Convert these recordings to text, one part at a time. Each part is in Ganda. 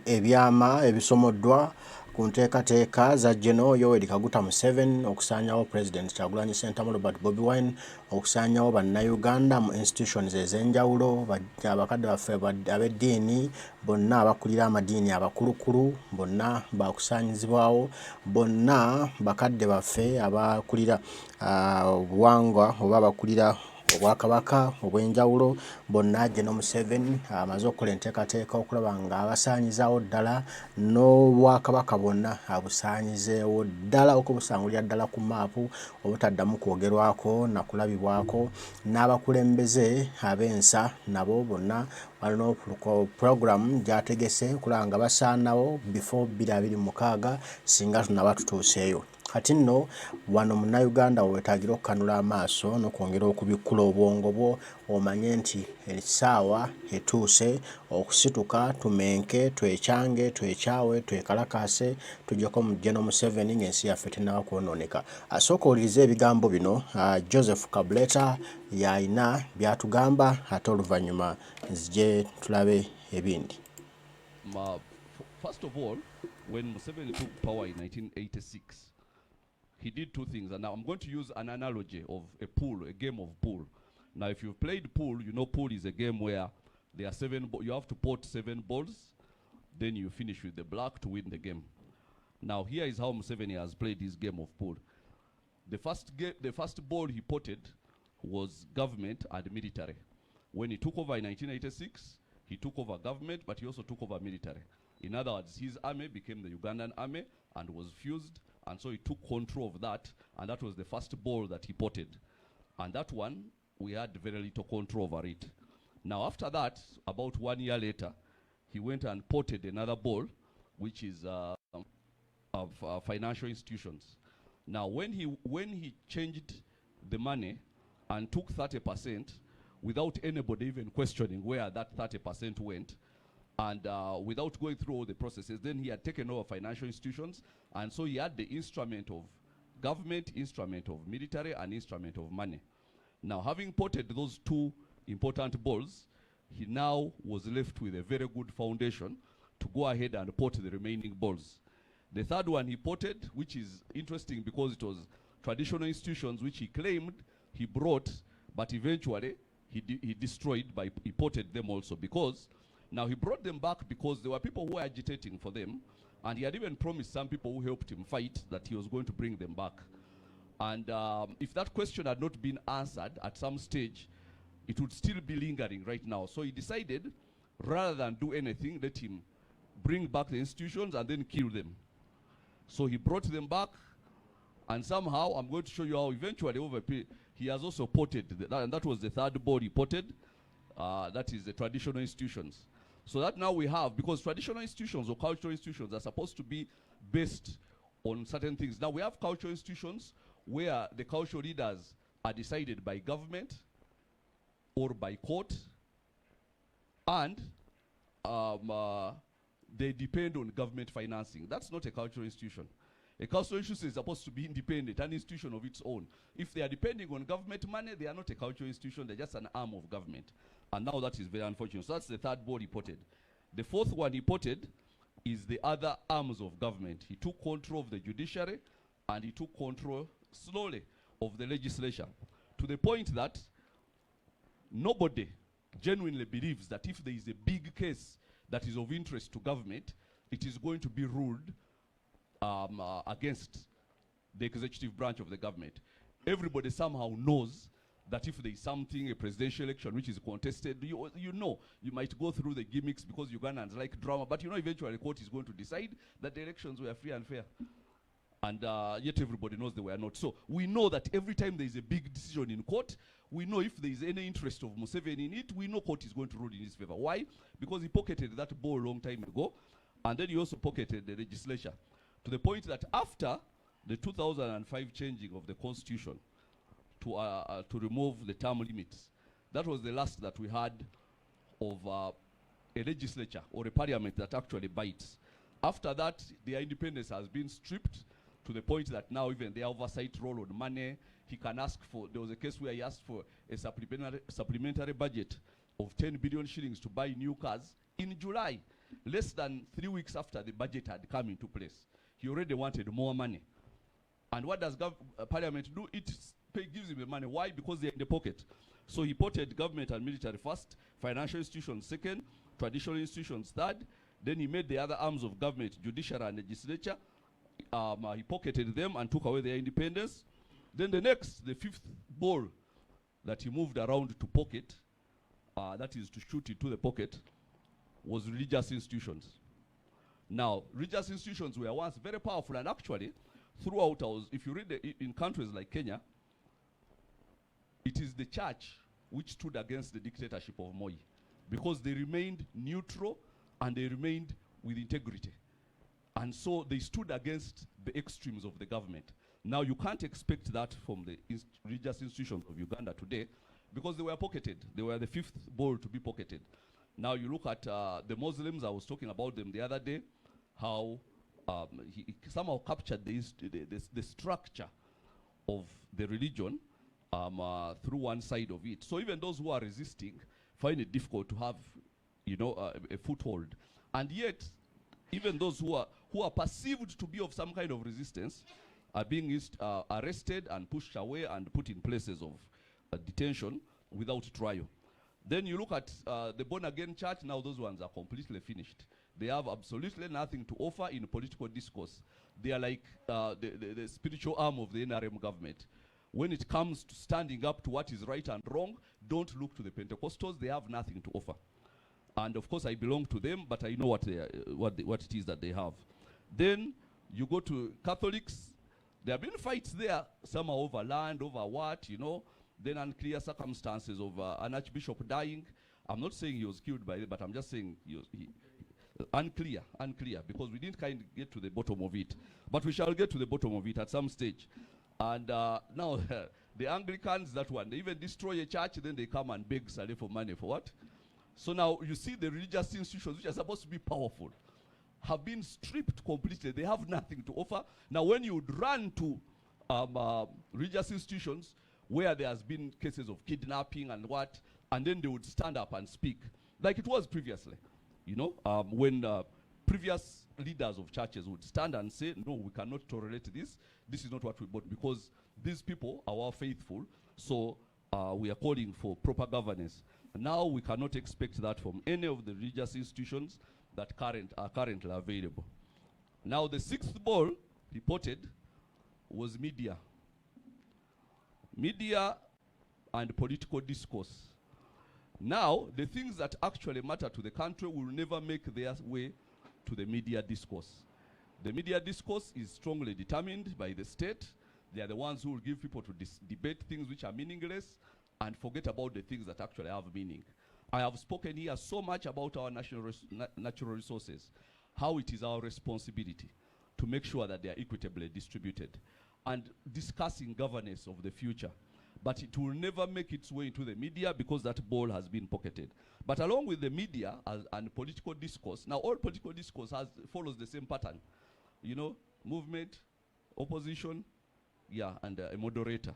ebyama ebisomoddwa ku nteekateeka za General Yoweri Kaguta Museveni okusanyawo President Kyagulanyi Ssentamu Robert Bobi Wine okusanyawo bannayuganda mu institutions ez'enjawulo abakadde baffe ab'eddiini bonna abakulira amadiini abakulukulu bonna bakusaanyizibwawo bonna bakadde baffe abakulira obuwangwa oba abakulira obwakabaka obw'enjawulo bonna General Museveni amaze okukola enteekateeka okulaba nga abasaanyizaawo ddala n'obwakabaka bonna abusaanyizeewo ddala okubusangulira ddala ku maapu obutaddamu kwogerwako na kulabibwako n'abakulembeze ab'ensa nabo bonna balina program gyategese okulaba nga basaanawo before 2026 singa tunaba tutuuseeyo. Kati nno wano munnayuganda wetaagira okukanula amaaso n'okwongera okubikkula obwongo bwo omanye nti essaawa etuuse okusituka tumenke twekyange twekyawe twekalakaase tujjeko mu General Museveni ng'ensi yaffe tennaba kwonooneka. Asooka owulirize ebigambo bino Joshaph Kabuleta y'alina by'atugamba ate oluvannyuma nzije tulabe ebindi. First of all, when Museveni took power in 1986, he did two things, and now I'm going to use an analogy of a pool, a game of pool. Now, if you've played pool, you know pool is a game where there are you have to pot 7 balls, then you finish with the black to win the game. Now, here is how Museveni has played this game of pool. The first ball he potted was government and military. When he took over in 1986, he took over government, but he also took over military. In other words, his army became the Ugandan army and was fused. And so he took control of that, and that was the first ball that he potted. And that one, we had very little control over it. Now after that, about 1 year later, he went and potted another ball, which is of financial institutions. Now when he changed the money and took 30% without anybody even questioning where that 30% went, and without going through all the processes, then he had taken over financial institutions, and so he had the instrument of government, instrument of military, and instrument of money. Now, having potted those 2 important balls, he now was left with a very good foundation to go ahead and pot the remaining balls. The third one he potted, which is interesting because it was traditional institutions which he claimed he brought, but eventually he destroyed he potted them also, because now he brought them back because there were people who were agitating for them, and he had even promised some people who helped him fight that he was going to bring them back. And if that question had not been answered at some stage, it would still be lingering right now. So he decided, rather than do anything, let him bring back the institutions and then kill them. So he brought them back, and somehow, I'm going to show you how eventually he has also potted, and that was the third ball he potted. That is the traditional institutions. So that now we have, because traditional institutions or cultural institutions are supposed to be based on certain things. Now we have cultural institutions where the cultural leaders are decided by government or by court, and they depend on government financing. That's not a cultural institution. A cultural institution is supposed to be independent, an institution of its own. If they are depending on government money, they are not a cultural institution, they're just an arm of government. And now that is very unfortunate. So that's the third ball he potted. The fourth one he potted is the other arms of government. He took control of the judiciary, and he took control slowly of the legislature, to the point that nobody genuinely believes that if there is a big case that is of interest to government, it is going to be ruled against the executive branch of the government. Everybody somehow knows that if there is something, a presidential election which is contested, you know, you might go through the gimmicks because Ugandans like drama, but you know eventually the court is going to decide that the elections were free and fair. And yet everybody knows they were not. So we know that every time there is a big decision in court, we know if there is any interest of Museveni in it, we know court is going to rule in his favor. Why? Because he pocketed that ball a long time ago, and then he also pocketed the legislature, to the point that after the 2005 changing of the constitution to remove the term limits, that was the last that we had of a legislature or a parliament that actually bites. After that, their independence has been stripped to the point that now even their oversight role on money, he can ask for, there was a case where he asked for a supplementary budget of 10 billion shillings to buy new cars in July. less than 3 weeks after the budget had come into place. He already wanted more money. And what does Parliament do? It gives him the money. Why? Because they're in the pocket. So he ported government and military first, financial institutions second, traditional institutions third. Then he made the other arms of government, judiciary and legislature. He pocketed them and took away their independence. Then the fifth ball that he moved around to pocket, that is to shoot into the pocket, was religious institutions. Now, religious institutions were once very powerful, and actually, throughout if you read in countries like Kenya, it is the church which stood against the dictatorship of Moi, because they remained neutral and they remained with integrity. And so they stood against the extremes of the government. Now, you can't expect that from the religious institutions of Uganda today, because they were pocketed. They were the fifth ball to be pocketed. Now, you look at the Muslims. I was talking about them the other day, how he somehow captured the structure of the religion through one side of it. So even those who are resisting find it difficult to have, a foothold. And yet, even those who are perceived to be of some kind of resistance are being arrested and pushed away and put in places of detention without trial. Then you look at the born-again church. Now those ones are completely finished. They have absolutely nothing to offer in political discourse. They are like the spiritual arm of the NRM government. When it comes to standing up to what is right and wrong, don't look to the Pentecostals. They have nothing to offer. And of course, I belong to them, but I know what it is that they have. Then you go to Catholics. There have been fights there, some are over land, over what, then unclear circumstances of an archbishop dying. I'm not saying he was killed by it, but I'm just saying unclear, because we didn't kind of get to the bottom of it. But we shall get to the bottom of it at some stage. And now, the Anglicans, that one, they even destroy a church, then they come and beg Saleh for money for what? So now you see the religious institutions, which are supposed to be powerful, have been stripped completely. They have nothing to offer. Now, when you would run to religious institutions where there has been cases of kidnapping and what, and then they would stand up and speak, like it was previously, when previous leaders of churches would stand and say, no, we cannot tolerate this. This is not what we bought, because these people are our faithful, so we are calling for proper governance. Now we cannot expect that from any of the religious institutions that are currently available. Now the sixth ball reported was media. Media and political discourse. Now, the things that actually matter to the country will never make their way to the media discourse. The media discourse is strongly determined by the state. They are the ones who will give people to debate things which are meaningless and forget about the things that actually have meaning. I have spoken here so much about our natural resources, how it is our responsibility to make sure that they are equitably distributed, and discussing governance of the future. But it will never make its way into the media because that ball has been pocketed. But along with the media and political discourse, now all political discourse follows the same pattern. Movement, opposition, and a moderator.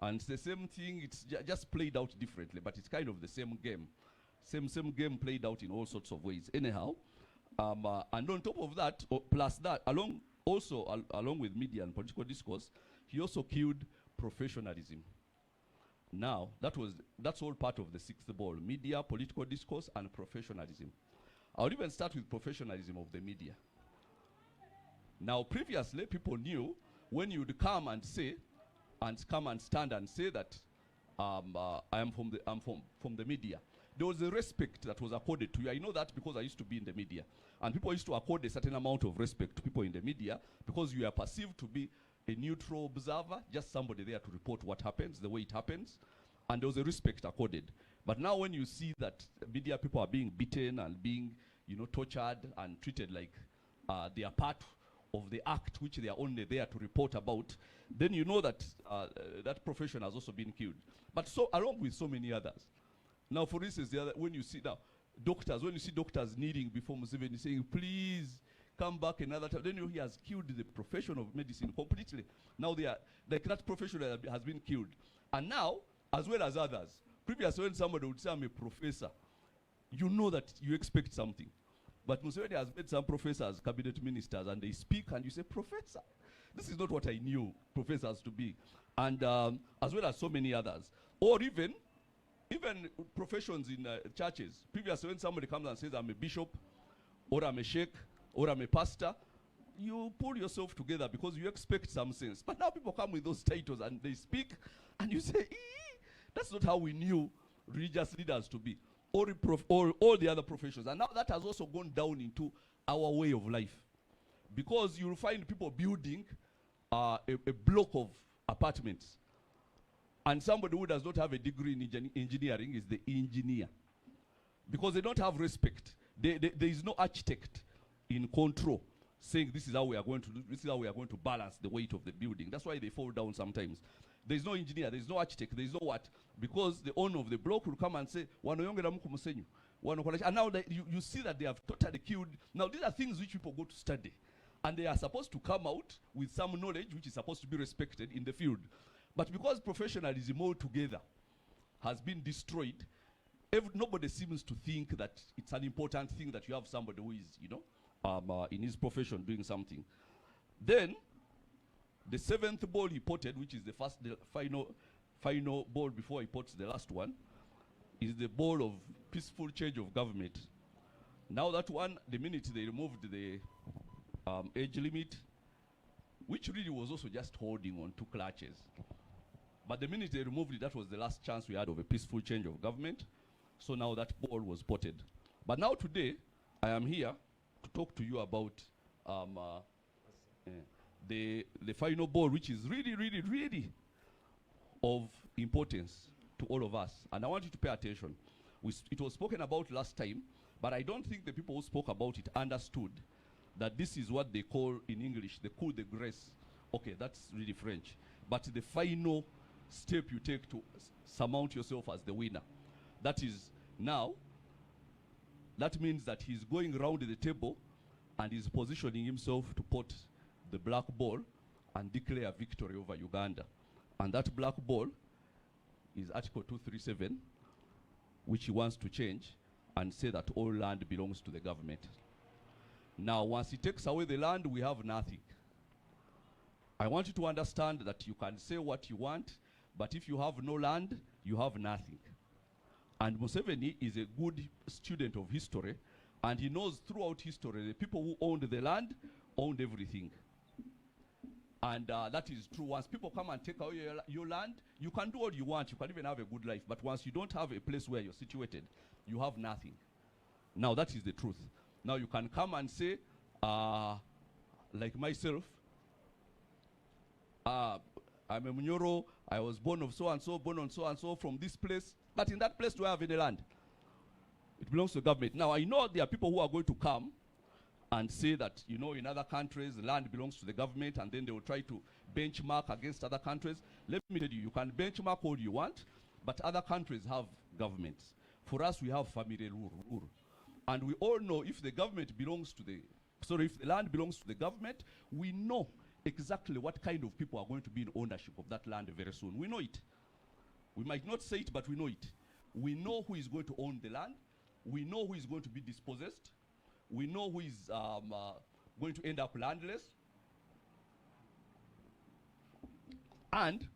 And it's the same thing, it's just played out differently, but it's kind of the same game. Same game played out in all sorts of ways. Anyhow, and on top of that, plus that, along with media and political discourse, he also killed professionalism. Now, that's all part of the sixth ball: media, political discourse, and professionalism. I would even start with professionalism of the media. Now, previously, people knew when you'd come and say, stand and say that I am from the media, there was a respect that was accorded to you. I know that because I used to be in the media, and people used to accord a certain amount of respect to people in the media because you are perceived to be a neutral observer, just somebody there to report what happens, the way it happens, and there was a respect accorded. But now when you see that media people are being beaten and being, tortured and treated like they are part of the act which they are only there to report about, then you know that that profession has also been killed. But so along with so many others. Now, for instance, when you see doctors kneeling before Museveni saying, please come back another time, then he has killed the profession of medicine completely. Now they are, like that profession has been killed. And now, as well as others, previously when somebody would say I'm a professor, you know that you expect something. But Museveni has made some professors cabinet ministers, and they speak, and you say, Professor, this is not what I knew professors to be. And as well as so many others. Or even professions in churches. Previously, when somebody comes and says, I'm a bishop, or I'm a sheikh, or I'm a pastor, you pull yourself together because you expect some sense. But now people come with those titles and they speak, and you say, that's not how we knew religious leaders to be, or all the other professions. And now that has also gone down into our way of life. Because you'll find people building a block of apartments. And somebody who does not have a degree in engineering is the engineer. Because they don't have respect. There is no architect in control saying this is how we are going to do, this is how we are going to balance the weight of the building. That's why they fall down sometimes. There is no engineer, there is no architect, there is no what. Because the owner of the block will come and say, and now you see that they have totally killed. Now these are things which people go to study. And they are supposed to come out with some knowledge which is supposed to be respected in the field. But because professionalism altogether has been destroyed, nobody seems to think that it's an important thing that you have somebody who is, in his profession doing something. Then, the 7th ball he potted, which is the final ball before he pots the last one, is the ball of peaceful change of government. Now that one, the minute they removed the age limit, which really was also just holding on to clutches. But the minute they removed it, that was the last chance we had of a peaceful change of government. So now that ball was potted. But now today, I am here to talk to you about the final ball, which is really, really, really of importance to all of us. And I want you to pay attention. It was spoken about last time, but I don't think the people who spoke about it understood that this is what they call in English the coup de grace. Okay, that's really French. But the final step you take to surmount yourself as the winner. That is now, that means that he's going around the table and he's positioning himself to pot the black ball and declare victory over Uganda. And that black ball is Article 237, which he wants to change and say that all land belongs to the government. Now, once he takes away the land, we have nothing. I want you to understand that you can say what you want, but if you have no land, you have nothing. And Museveni is a good student of history, and he knows throughout history the people who owned the land owned everything. And that is true. Once people come and take away your land, you can do what you want. You can even have a good life. But once you don't have a place where you're situated, you have nothing. Now, that is the truth. Now, you can come and say, like myself, I'm a Munyoro, I was born of so-and-so, born on so-and-so from this place. But in that place, do I have any land? It belongs to the government. Now, I know there are people who are going to come and say that, in other countries, land belongs to the government, and then they will try to benchmark against other countries. Let me tell you, you can benchmark all you want, but other countries have governments. For us, we have family rule. And we all know if the government belongs to the, if the land belongs to the government, we know exactly what kind of people are going to be in ownership of that land very soon. We know it. We might not say it, but we know it. We know who is going to own the land. We know who is going to be dispossessed. We know who is going to end up landless. And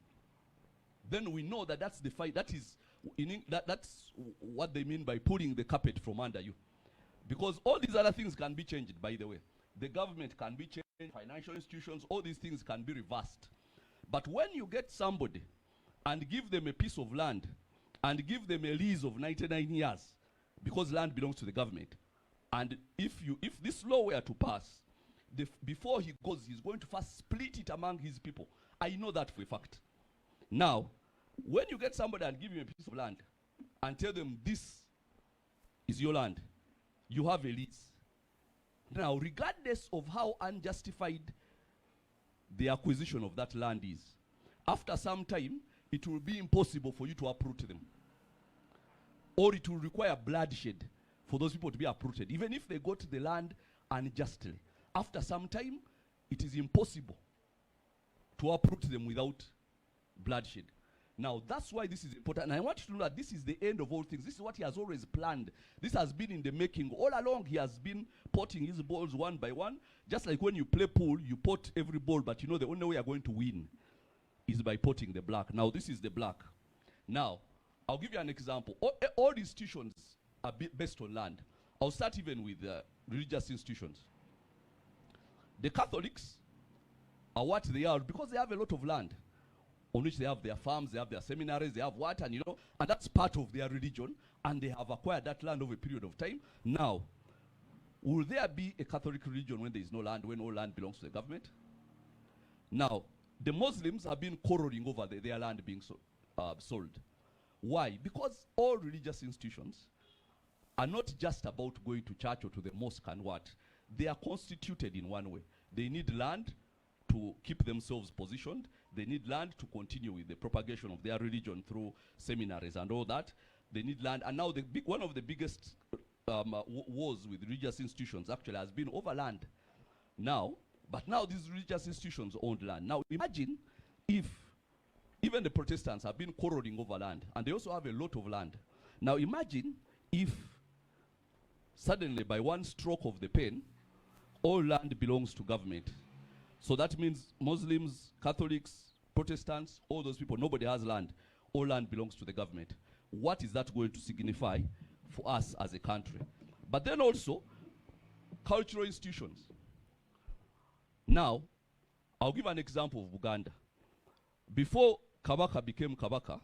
then we know that that's the fight. That is, that's what they mean by pulling the carpet from under you. Because all these other things can be changed, by the way. The government can be changed, financial institutions, all these things can be reversed. But when you get somebody and give them a piece of land and give them a lease of 99 years, because land belongs to the government, and if this law were to pass, before he goes, he's going to first split it among his people. I know that for a fact. Now, when you get somebody and give him a piece of land and tell them this is your land, you have a lease. Now, regardless of how unjustified the acquisition of that land is, after some time, it will be impossible for you to uproot them. Or it will require bloodshed for those people to be uprooted. Even if they got the land unjustly, after some time, it is impossible to uproot them without bloodshed. Now, that's why this is important. And I want you to know that this is the end of all things. This is what he has always planned. This has been in the making. All along, he has been potting his balls one by one. Just like when you play pool, you pot every ball, but you know the only way you're going to win is by potting the black. Now, this is the black. Now, I'll give you an example. All institutions are based on land. I'll start even with religious institutions. The Catholics are what they are because they have a lot of land on which they have their farms, they have their seminaries, they have what, and you know, and that's part of their religion, and they have acquired that land over a period of time. Now, will there be a Catholic religion when there is no land, when all land belongs to the government? Now, the Muslims have been quarreling over their land being sold. Why? Because all religious institutions are not just about going to church or to the mosque and what. They are constituted in one way. They need land to keep themselves positioned. They need land to continue with the propagation of their religion through seminaries and all that. They need land. And now one of the biggest wars with religious institutions actually has been over land. Now, but now these religious institutions own land. Now imagine if even the Protestants have been quarreling over land, and they also have a lot of land. Now imagine if suddenly by one stroke of the pen, all land belongs to government. So that means Muslims, Catholics, Protestants, all those people, nobody has land. All land belongs to the government. What is that going to signify for us as a country? But then also, cultural institutions. Now, I'll give an example of Buganda. Before Kabaka became Kabaka,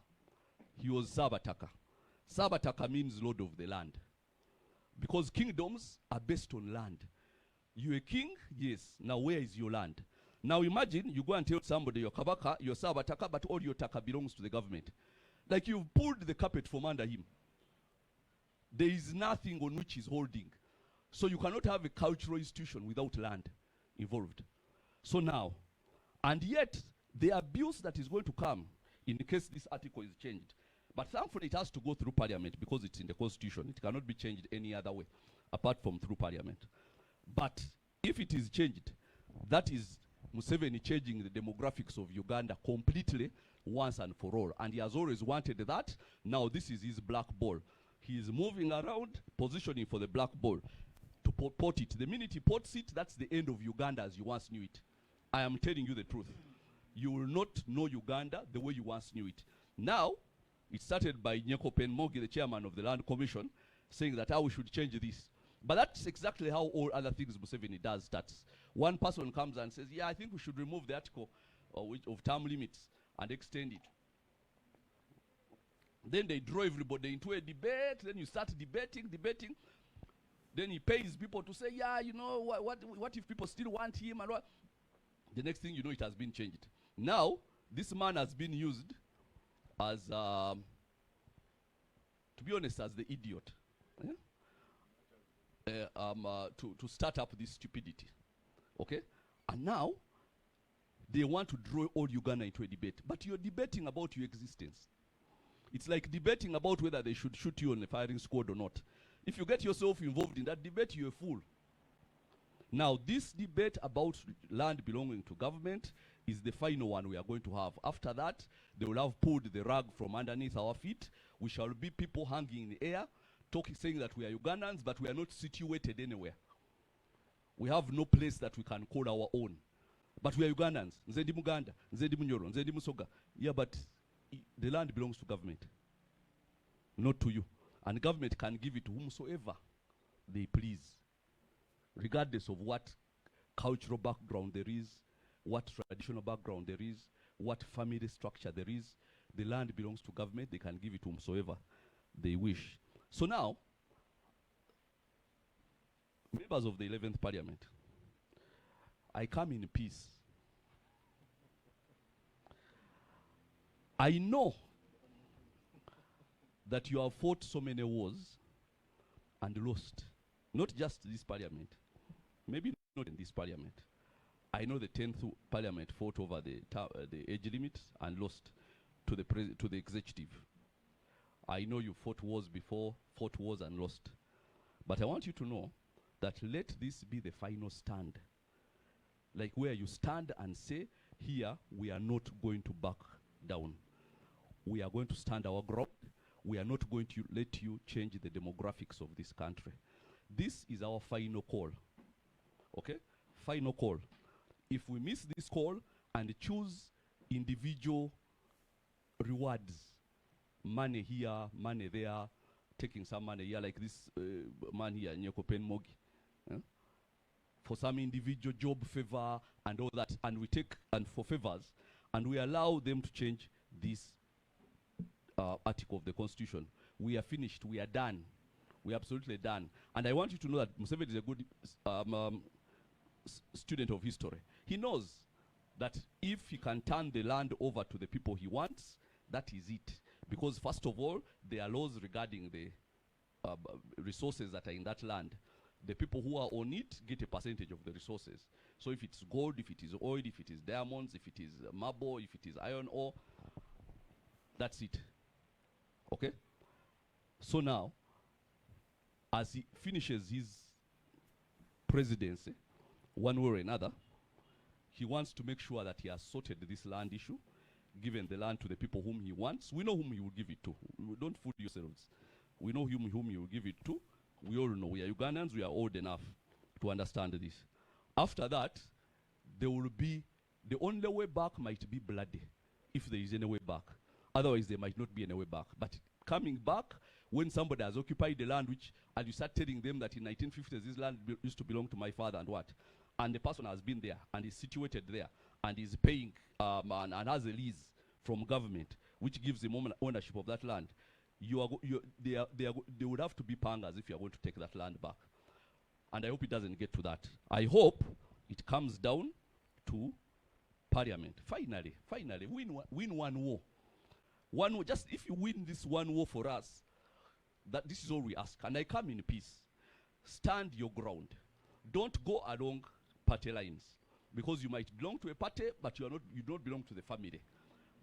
he was Sabataka. Sabataka means Lord of the land. Because kingdoms are based on land. You're a king? Yes. Now where is your land? Now imagine you go and tell somebody you're Kabaka, you're Sabataka, but all your taka belongs to the government. Like you've pulled the carpet from under him. There is nothing on which he's holding. So you cannot have a cultural institution without land involved. So now, and yet the abuse that is going to come in case this article is changed, but thankfully it has to go through parliament because it's in the constitution. It cannot be changed any other way apart from through parliament. But if it is changed, that is Museveni changing the demographics of Uganda completely once and for all. And he has always wanted that. Now this is his black ball. He is moving around, positioning for the black ball to pot it. The minute he pots it, that's the end of Uganda as you once knew it. I am telling you the truth. You will not know Uganda the way you once knew it. Now, it started by Nyeko Penmogi, the chairman of the Land Commission, saying that we should change this. But that's exactly how all other things Museveni does starts. One person comes and says, yeah, I think we should remove the article of term limits and extend it. Then they draw everybody into a debate. Then you start debating. Then he pays people to say, yeah, you know, what if people still want him and what? The next thing you know, it has been changed. Now, this man has been used as, to be honest, as the idiot. Yeah? To start up this stupidity. Okay? And now, they want to draw all Uganda into a debate. But you're debating about your existence. It's like debating about whether they should shoot you on the firing squad or not. If you get yourself involved in that debate, you're a fool. Now, this debate about land belonging to government is the final one we are going to have. After that, they will have pulled the rug from underneath our feet. We shall be people hanging in the air, saying that we are Ugandans, but we are not situated anywhere. We have no place that we can call our own. But we are Ugandans. Nzendi Muganda, Nzendi Munyoro, Nzendi Musoga. Yeah, but the land belongs to government, not to you. And government can give it to whomsoever they please, regardless of what cultural background there is, what traditional background there is, what family structure there is. The land belongs to government. They can give it to whomsoever they wish. So now, members of the 11th Parliament, I come in peace. I know that you have fought so many wars and lost. Not just this parliament. Maybe not in this parliament. I know the 10th parliament fought over the age limit and lost to the executive. I know you fought wars before, fought wars and lost. But I want you to know that let this be the final stand. Like where you stand and say, here we are not going to back down. we are going to stand our ground. We are not going to let you change the demographics of this country. This is our final call. Okay? Final call. If we miss this call and choose individual rewards, money here, money there, taking some money here, like this man here, Nyoko Penmogi, for some individual job favor and all that, and we take and for favors, and we allow them to change this article of the Constitution, we are finished, we are done. We are absolutely done. And I want you to know that Museveni is a good student of history. He knows that if he can turn the land over to the people he wants, that is it. Because first of all, there are laws regarding the resources that are in that land. The people who are on it get a percentage of the resources. So if it's gold, if it is oil, if it is diamonds, if it is marble, if it is iron ore, that's it. Okay? So now, as he finishes his presidency, one way or another, he wants to make sure that he has sorted this land issue, given the land to the people whom he wants. We know whom he will give it to. Don't fool yourselves. We know whom he will give it to. We all know. We are Ugandans. We are old enough to understand this. After that, there will be, the only way back might be bloody, if there is any way back. Otherwise, there might not be any way back. But coming back, when somebody has occupied the land, which, and you start telling them that in 1950s, this land used to belong to my father and what, and the person has been there and is situated there and is paying and has a lease from government, which gives him ownership of that land, they would have to be pangas if you are going to take that land back. And I hope it doesn't get to that. I hope it comes down to Parliament. Finally, win one war. Just if you win this one war for us, that this is all we ask. And I come in peace. Stand your ground. Don't go along party lines, because you might belong to a party, but you don't belong to the family.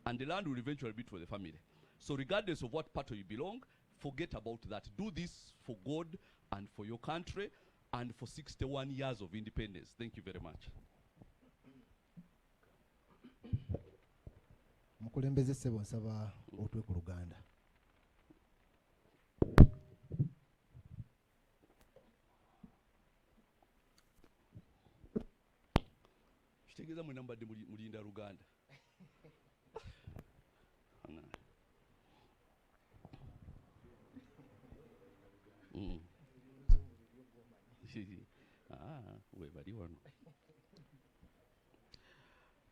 And the land will eventually be for the family. So regardless of what party you belong, forget about that. Do this for God and for your country and for 61 years of independence. Thank you very much. Mukulembeze sebo nsaba otwe ku Luganda. Kitegeza mwe nambadde mulinda Luganda. We bali wano.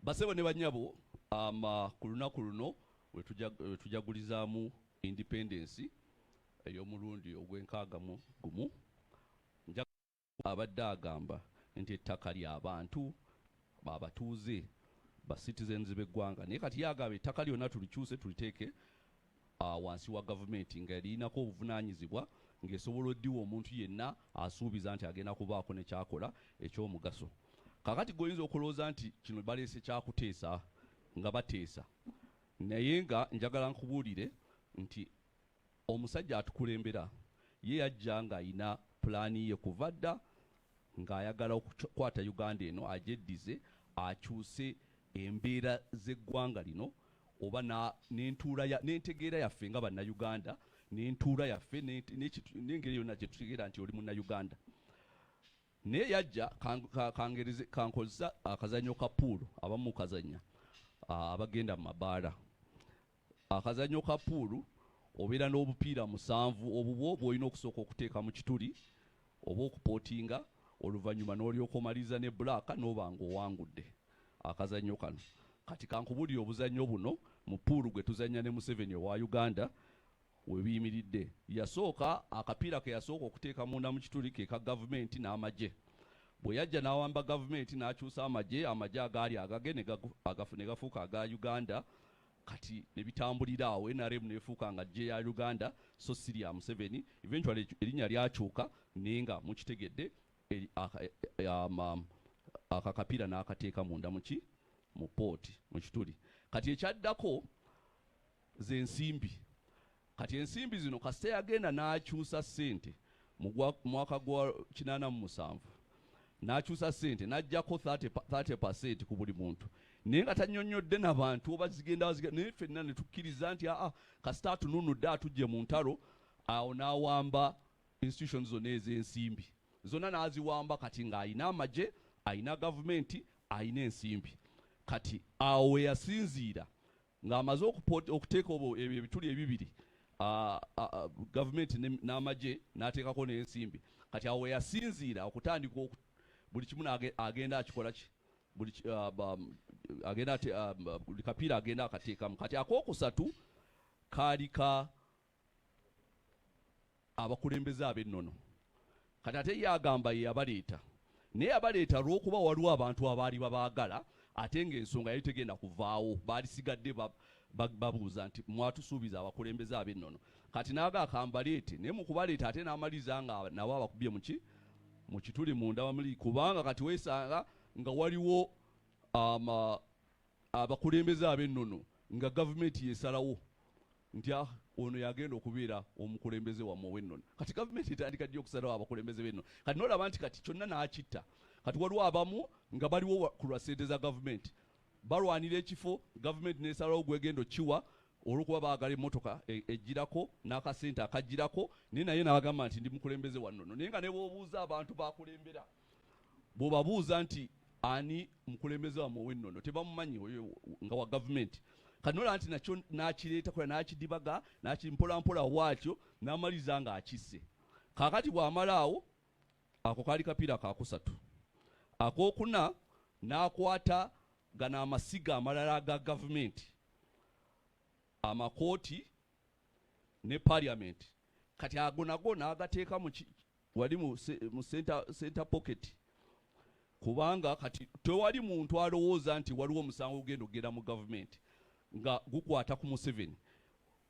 Basebo ne banyabo ku lunaku luno we tujagulizaamu independence ey'omulundi ogw'enkaaga mu gumu. Abadde agamba nti ettaka ly'abantu babatuuze ba citizens b'eggwanga, naye kati yagamba ettaka lyonna tulikyuse tuliteeke wansi wa gavumenti nga lirinako obuvunaanyizibwa ng'esobola oddiwa omuntu yenna asuubiza nti agenda kubaako ne kyakola eky'omugaso. Kakati goyinza okulowooza nti kino baleese kyakuteesa nga bateesa, naye nga njagala nkubuulire nti omusajja atukulembera ye yajja ng'ayina pulaani ye kuva dda ng'ayagala okukwata Uganda eno agyeddize akyuse embeera z'eggwanga lino oba n'entegeera yaffe nga bannayuganda n'entuula yaffe n'engeri yonna gye tutegeera nti oli munnayuganda. Naye yajja kankozesa akazannyo ka puulu abamu kazannya abagenda mu mabaala. Akazannyo ka puulu obeera n'obupiira 7 obubwo bw'olina okusooka okuteeka mu kituli oba okupootinga, oluvannyuma n'olyoka omaliza ne bbulaaka n'oba ng'owangudde akazannyo kano. Kati kankubuulira obuzannyo buno mu puulu gwe tuzannya ne Museveni owa Uganda we biyimiridde. Yasooka akapiira ke yasooka okuteeka munda mu kituli ke ka gavumenti n'amagye. Bwe yajja n'awamba gavumenti n'akyusa amagye agaali agage ne gafuuka aga Uganda. Kati ne bitambulira awo, NRM nefuuka nga gye ya Uganda so si lya Museveni. Eventually erinnya lyakyuka naye nga mukitegedde akakapiira n'akateeka munda mu pooti mu kituli. Kati ekyaddako ze nsimbi. Kati ensimbi zino kasita yagenda n'akyusa ssente mu mwaka gwa 87 n'akyusa ssente n'aggyako 30% ku buli muntu naye nga tannyonnyodde n'abantu oba zigenda naye ffenna ne tukkiriza nti kasita atununudde atujje mu ntalo awo n'awamba institutions zonna ez'ensimbi zonna n'aziwamba kati ng'ayina amagye ayina gavumenti ayina ensimbi kati awo we yasinziira ng'amaze okuteeka ebituli ebibiri gavumenti n'amagye n'ateekako n'ensimbi kati awo we yasinziira okutandika buli kimu agenda akikola ki buli kapiira agenda akateekamu kati akookusatu kaali ka abakulembeze ab'ennono kati ate ye agamba ye yabaleeta naye yabaleeta lw'okuba waliwo abantu abaali babaagala ate ng'ensonga yali tegenda kuvaawo baali sigadde babuuza nti mwatusuubiza abakulembeze ab'ennono kati naaga akambaleete naye mu kubaleeta ate n'amaliza nga nabo abakubye mu kituli munda bamuli kubanga kati weesanga nga waliwo abakulembeze ab'ennono nga gavumenti yesalawo nti ono yagenda okubeera omukulembeze wammwe ow'ennono kati gavumenti etandika ddi okusalawo abakulembeze b'ennono kati n'olaba nti kati kyonna n'akitta kati waliwo abamu nga baliwo ku lwa ssente za gavumenti balwanira ekifo gavumenti n'esalawo gwegenda okiwa olw'okuba baagala emmotoka ejjirako n'akasente akajjirako naye n'abagamba nti ndi mukulembeze wa nnono naye nga ne bw'obuuza abantu bakulembera bw'obabuuza nti ani mukulembeze wammwe ow'ennono tebamumanyi oyo nga wa gavumenti kati nolaba nti nakyo n'akireeta kola n'akidibaga n'akimpolampola bw'atyo n'amaliza ng'akisse kaakati bw'amala awo ako kaali kapiira kakusatu akookuna n'akwata gano amasiga amalala aga gavumenti amakooti ne parliament kati ago nago n'agateeka wali mu center pocket kubanga kati tewali muntu alowooza nti waliwo omusango ogenda mu gavumenti nga gukwata ku Museveni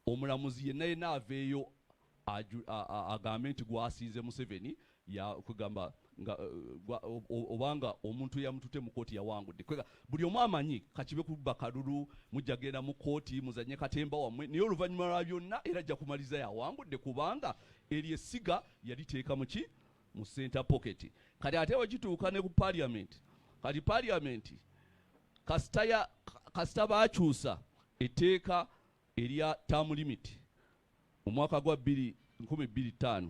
omulamuzi yenna aveeyo agambe nti gwasiize Museveni kugamba obanga omuntu yamutute mu kooti yawangudde buli omu amanyi kakibe kuba kalulu mujja genda mu kooti muzanye katemba wammwe naye oluvannyuma lwa byonna era ajja kumaliza yawangudde kubanga eri essiga yaliteeka mu center pocket kati ate wagituuka ne ku parliament kati parliament kasita baakyusa etteeka erya term limit mu mwaka gwa 2025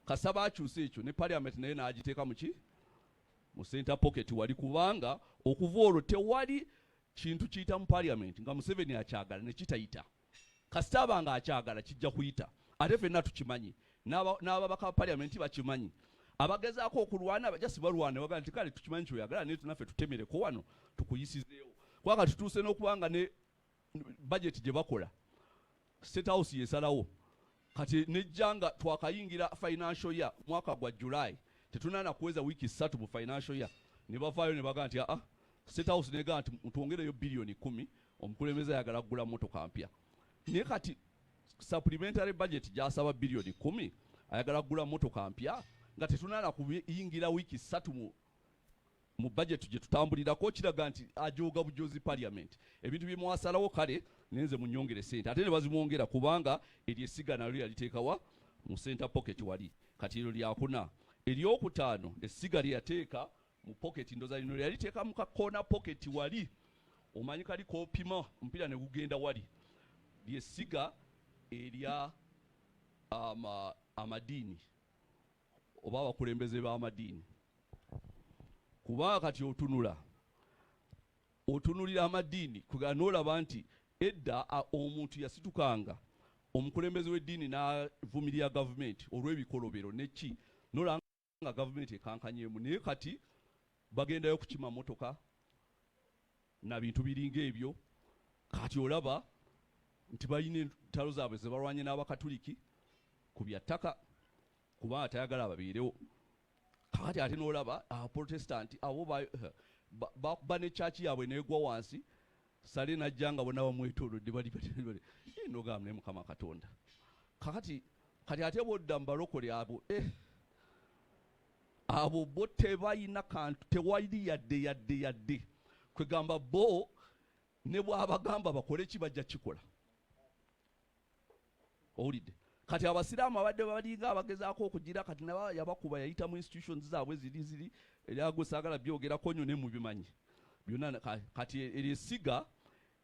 kasita baakyusa ekyo ne parliament naye n'agiteeka mu center pocket wali kubanga okuva olwo tewali kintu kiyita mu parliament nga Museveni akyagala ne kitayita kasita abanga akyagala kijja kuyita ate ffenna tukimanyi n'ababaka ba parliament bakimanyi abagezaako okulwana bajasi balwana baga nti kale tukimanyi kyoyagala naye tunaffe tutemereko wano tukuyisizeewo kubanga tutuuse n'okubanga ne budget gye bakola state house yesalawo kati nejjanga twakayingira financial year mwaka gwa July tetunana kuweza wiki 3 mu financial year ne bavaayo ne baga nti state house nega nti mutwongereyo bilioni 10 omukulembeze ayagala kugula motoka mpya naye kati supplementary budget gyasaba bilioni 10 ayagala kugula motoka mpya nga tetunana kuyingira wiki 3 mu budget gye tutambulirako kiraga nti ajooga bujozi parliament ebintu bye mwasalawo kale nenze munyongere sente ate ne bazimwongera kubanga eri essiga nalyo yaliteekawa mu center pocket wali kati eryo lyakuna eryokutaano essiga lyeyateeka mu pocket ndoza lino yaliteeka mu kakona pocket wali omanyi kali koopima mpira ne gugenda wali lyessiga erya amadiini oba abakulembeze b'amadiini kubanga kati otunulira amadiini kuga n'olaba nti edda omuntu yasitukanga omukulembeze w'eddiini n'avumirira gavumenti olw'ebikolobero neki n'olaba nga gavumenti ekankanyeemu naye kati bagendayo kukima motoka na bintu biringa ebyo kati olaba nti balina entalo zaabwe ze balwanye n'abakatuliki ku byattaka kubanga tayagala babeerewo kati ate n'olaba abaprotestanti abo bakuba ne kyaki yaabwe neegwa wansi sale najja nga bonna bamwetoolodde bali nogamba naye Mukama Katonda kati ate bodda mu balokole abo bo tebalina kantu tewali yadde kwegamba bo ne bw'abagamba bakole ki bajja kikola owulidde kati abasiraamu abadde balinga abagezaako okugira kati naba yabakuba yayita mu institutions zaabwe ziri eryago saagala byogerako nnyo ne mubimanyi byonna kati eryesiga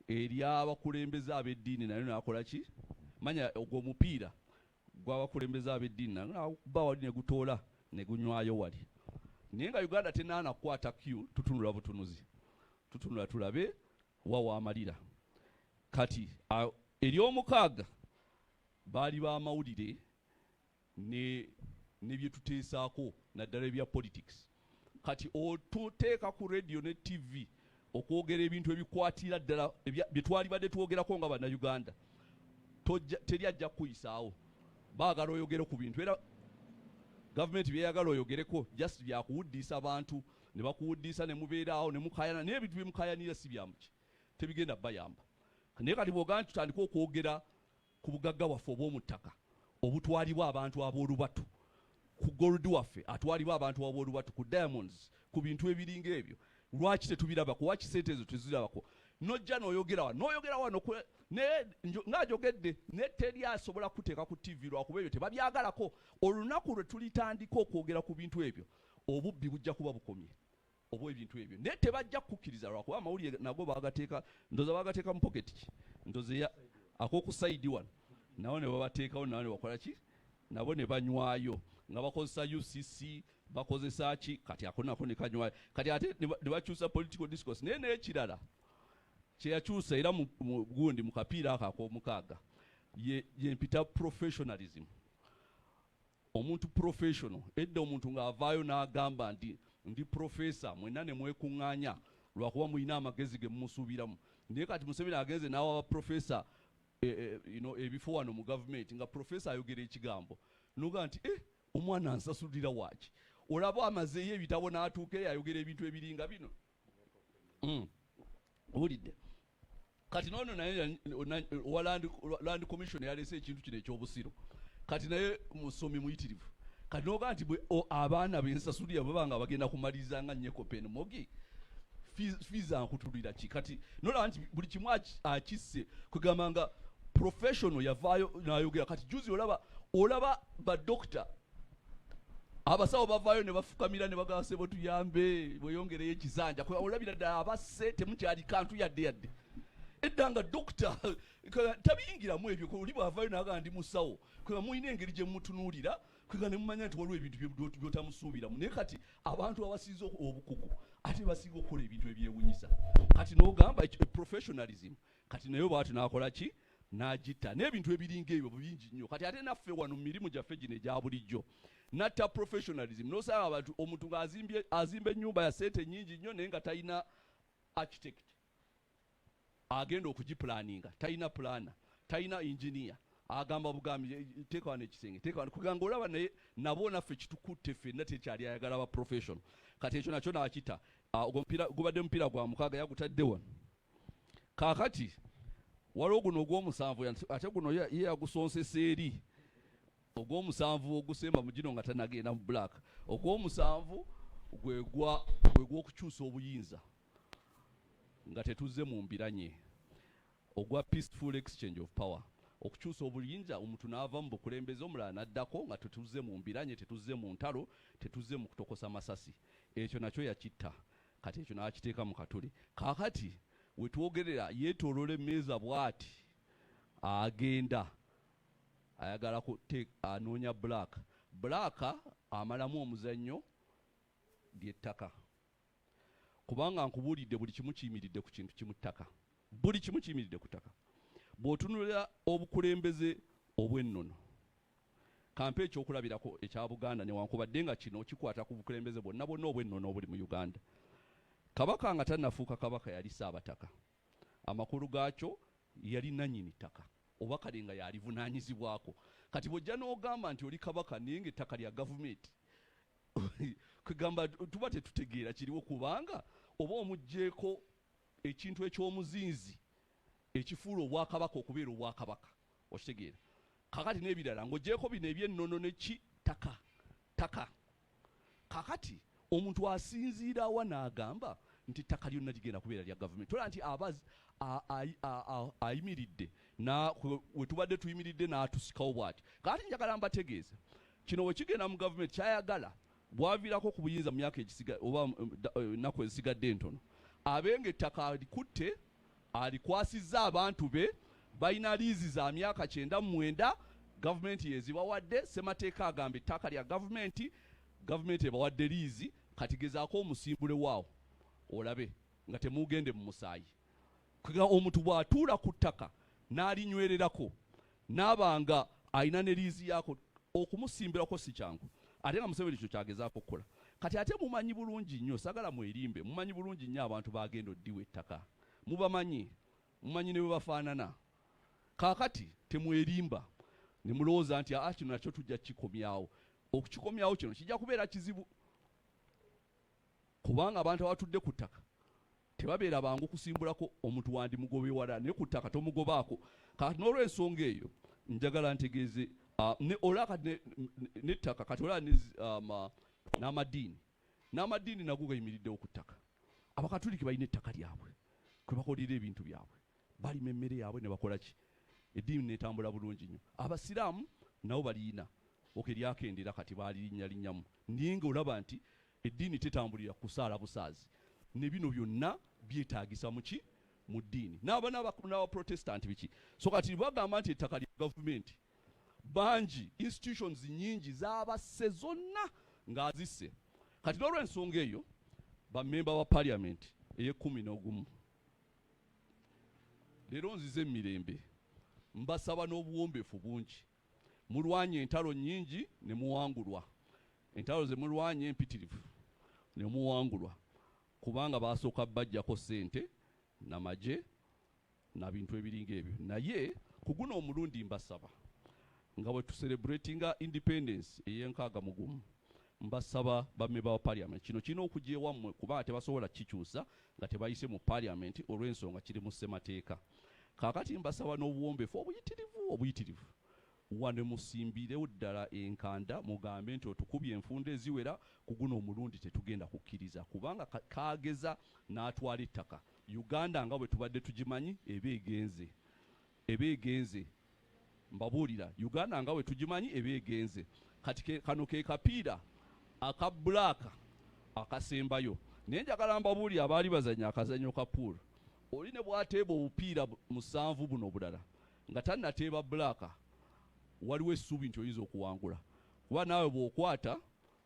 ery'abakulembeze ab'eddiini nayo nakola ki manya ogwo mupiira gw'abakulembeze ab'eddiini nayo nakuba wali ne gutoola ne gunywayo wali naye nga Uganda tenaana kukwata Q tutunula butunuzi tutunula tulabe wawaamalira kati ery'omukaaga baali b'amawulire ne bye tuteesaako naddala ebya politics kati otuteeka ku radio ne TV okwogera ebintu ebikwatira ddala bye twali badde twogerako nga Bannayuganda teri ajja kuyisaawo baagala oyogere ku bintu era gavumenti byeyagala oyogereko just byakuwuddisa abantu ne bakuwuddisa ne mubeeraawo ne mukayana naye ebintu byemukayanira si byamuki tebigenda bayamba naye kati bw'ogamba tutandika okwogera ku bugagga waffe obw'omu ttaka obutwalibwa abantu ab'olubatu ku gold waffe atwalibwa abantu ab'olubatu ku diamonds ku bintu ebiringa ebyo lwaki tetubiraba kuwaki sente ezo tezirabako nojja n'oyogera wano ng'ajogedde ne teri asobola kuteeka ku TV lwakuba ebyo tebabyagalako olunaku lwe tulitandika okwogera ku bintu ebyo obubbi bujja kuba bukomye obw'ebintu ebyo naye tebajja kukkiriza lwakuba amawulire nago ndoza bagateeka mu pocket ki ndoza ak'oku side wano nabo ne babateekawo nabo ne bakola ki nabo ne banywayo nga bakozesa UCC bakozesa ki kati ako nako ne kanywayo kati ate ne bakyusa political discourse naye n'ekirala kyeyakyusa era gundi mu kapiira ako ak'omukaaga ye mpita professionalism omuntu professional edda omuntu ng'avaayo n'agamba ndi professor mwenna ne mwekuŋŋaanya lwakuba mulina amagezi ge mumusuubiramu naye kati Museveni agenze n'awa abaprofesa ebifo wano mu gavumenti nga professor ayogera ekigambo noga nti omwana ansasulira waaki olaba amazeeyo ebitabo n'atuuka ayogera ebintu ebiringa bino owulidde kati noono naye owa land commission yalese ekintu kino eky'obusiro kati naye musomi muyitirivu kati noga nti abaana bensasulira bwe banga bagenda kumaliriza nga nnyeko mogi fees ankutulira ki kati nolaba nti buli kimu akisse kugamba nga professional yavaayo n'ayogera kati juzi olaba badokita abasawo bavaayo ne bafukamira ne bagamba sebo tuyambe bweyongereyo ekizanja olabira ddala abasse temukyali kantu yadde edda nga dokita tabiyingiramu ebyo oli bwavaayo n'agamba ndi musawo kwega mulina engeri gye mumutunuulira kwega ne mumanya nti waliwo ebintu byotamusuubiramu naye kati abantu abasinza obukugu ate basinga okukola ebintu ebyewunyisa kati n'ogamba professionalism kati naye bwati n'akola ki n'agitta n'ebintu ebiringa ebyo bingi nnyo kati ate naffe wano mu mirimu gyaffe gino egya bulijjo natta professionalism n'osanga abantu omuntu ng'azimba ennyumba ya sente nnyingi nnyo naye nga talina architect agenda okugipulaninga talina plana talina engineer agamba bugambi teeka wano ekisenge teeka wano kuganga olaba naye nabo naffe kitukutte ffenna tekyali ayagala ba professional kati ekyo nakyo n'akita gubadde mupiira gwa mukaaga yagutadde wano kaakati waliwo guno ogw'omusanvu ate guno ye yagusonsesa eri ogw'omusanvu ogusemba mu gino nga tanagenda mu black ogw'omusanvu gwegw'okukyusa obuyinza nga tetuzze mu mbiranye ogwa peaceful exchange of power okukyusa obuyinza omuntu n'ava mu bukulembeze omulala n'addako nga tetuzze mu mbiranye tetuzze mu ntalo tetuzze mu kutokosa masasi ekyo nakyo yakitta kati ekyo n'akiteeka mu katuli kaakati wetwogerera yeetoolola emmeeza bw'ati agenda ayagala anoonya black amalamu omuzannyo ly'ettaka kubanga nkubuulidde buli kimu kiyimiridde ku kintu kimu ttaka buli kimu kiyimiridde ku ttaka bw'otunulira obukulembeze obw'ennono kampe ekyokulabirako ekya Buganda newankubadde nga kino kikwata ku bukulembeze bwonna obw'ennono obuli mu Uganda kabaka nga tannafuuka kabaka yali Ssaabataka amakulu gaakyo yali nannyini ttaka oba kale nga yalivunaanyizibwako kati bw'ojja n'ogamba nti oli kabaka naye ng'ettaka lya gavumenti kugamba tuba tetutegeera kiriwo kubanga oba omugjeeko ekintu eky'omuzinzi ekifuula obwakabaka okubeera obwakabaka okitegeera kakati n'ebirala ng'ogjeeko bino eby'ennono neki ttaka kakati omuntu asinziira wa n'agamba nti ttaka lyonna ligenda kubeera lya gavumenti tola nti ayimiridde na we tubadde tuyimiridde n'atusikawo bw'ati. Kati njagala mbategeeza kino we kigenda mu gavumenti kyayagala bwaviirako ku buyinza mu myaka oba ennaku ezisigadde entono abenga ettaka alikutte alikwasizza abantu be balina liizi za myaka 99 gavumenti yezibawadde ssemateeka agamba ettaka lya gavumenti ebawadde liizi kati gezaako omusimbule waawo olabe nga temugende mu musaayi kuga omuntu bw'atuula ku ttaka n'alinywererako n'abanga alina ne liizi yaako okumusimbirako si kyangu ate nga Museveni ekyo kyagezaako okukola kati ate mumanyi bulungi nnyo sagala mwerimbe mumanyi bulungi nnyo abantu bagenda oddiwa ettaka mubamanyi mumanyi ne bwe bafaanana kaakati temwerimba ne mulowooza nti kino nakyo tujja kikomyawo okukikomyawo kino kijja kubeera kizibu kubanga abantu abatudde ku ttaka tebabeera bangu kusimbulako omuntu wandi mugobe wala naye ku ttaka tomugobaako kati n'olw'ensonga eyo njagala ntegeeze ne olaka n'ettaka kati olaba n'amadiini nago gayimiriddewo ku ttaka abakatuliki balina ettaka lyabwe kwe bakolera ebintu byabwe balima emmere yaabwe ne bakola ki eddiini netambula bulungi nnyo abasiraamu nabo balina lyakendera kati balinnyamu naye nga olaba nti eddiini tetambulira kusaala busaazi ne bino byonna byetaagisa muki mu ddiini n'abaprotestanti biki so kati bagamba nti ettaka lya gavumenti bangi institutions nyingi zabasse zonna ng'azisse kati n'olw'ensonga eyo bammemba ba parliament ey'11 leero nzize emirembe mbasaba n'obuwombeefu bungi mulwanye entalo nyingi ne muwangulwa entalo ze mulwanye empitirivu ne muwangulwa kubanga basooka bajjako ssente n'amagye na bintu ebiringa ebyo naye ku guno omulundi mbasaba nga bwe tucelebratinga independence ey'enkaagamugumu mbasaba bammemba wa parliament kino kirina okujja ewammwe kubanga tebasobola kikyusa nga tebayise mu parliament olw'ensonga kiri mu ssemateeka kaakati mbasaba n'obuwombeefu obuyitirivu wane musimbirewo ddala enkanda mugambe nti otukubye enfunda eziwera ku guno omulundi tetugenda kukkiriza kubanga kaageza n'atwala ettaka Uganda nga bwe tubadde tugimanyi eba egenze mbabuulira Uganda nga bwe tugimanyi eba egenze kati kano ke kapiira aka bbulaaka akasembayo naye njagala mbabuulira abaali bazanya akazanyo ka pool oli ne bw'ateeba obupiira 7 buno bulala nga tannateeba bbulaaka waliwo essuubi nti oyinza okuwangula kuba naawe bw'okwata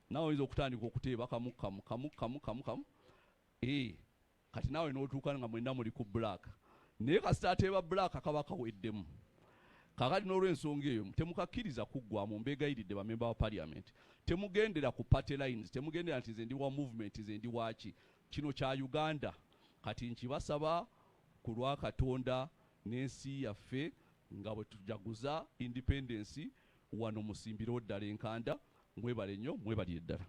naawe oyinza okutandika okuteeba kamu kati naawe n'otuuka nga mwenna muli ku bbulaaka naye kasita ateeba bbulaaka kaba kaweddemu kakati n'olw'ensonga eyo temukakkiriza kuggwamu mbeegayiridde bamemba ba parliament temugendera ku party lines temugendera nti nze ndi wa movement nze ndi waki kino kya Uganda kati nkibasaba ku lwa Katonda n'ensi yaffe nga bwe tujaguza independence wano musimbiro ddala enkanda mwebale nnyo mwebalire ddala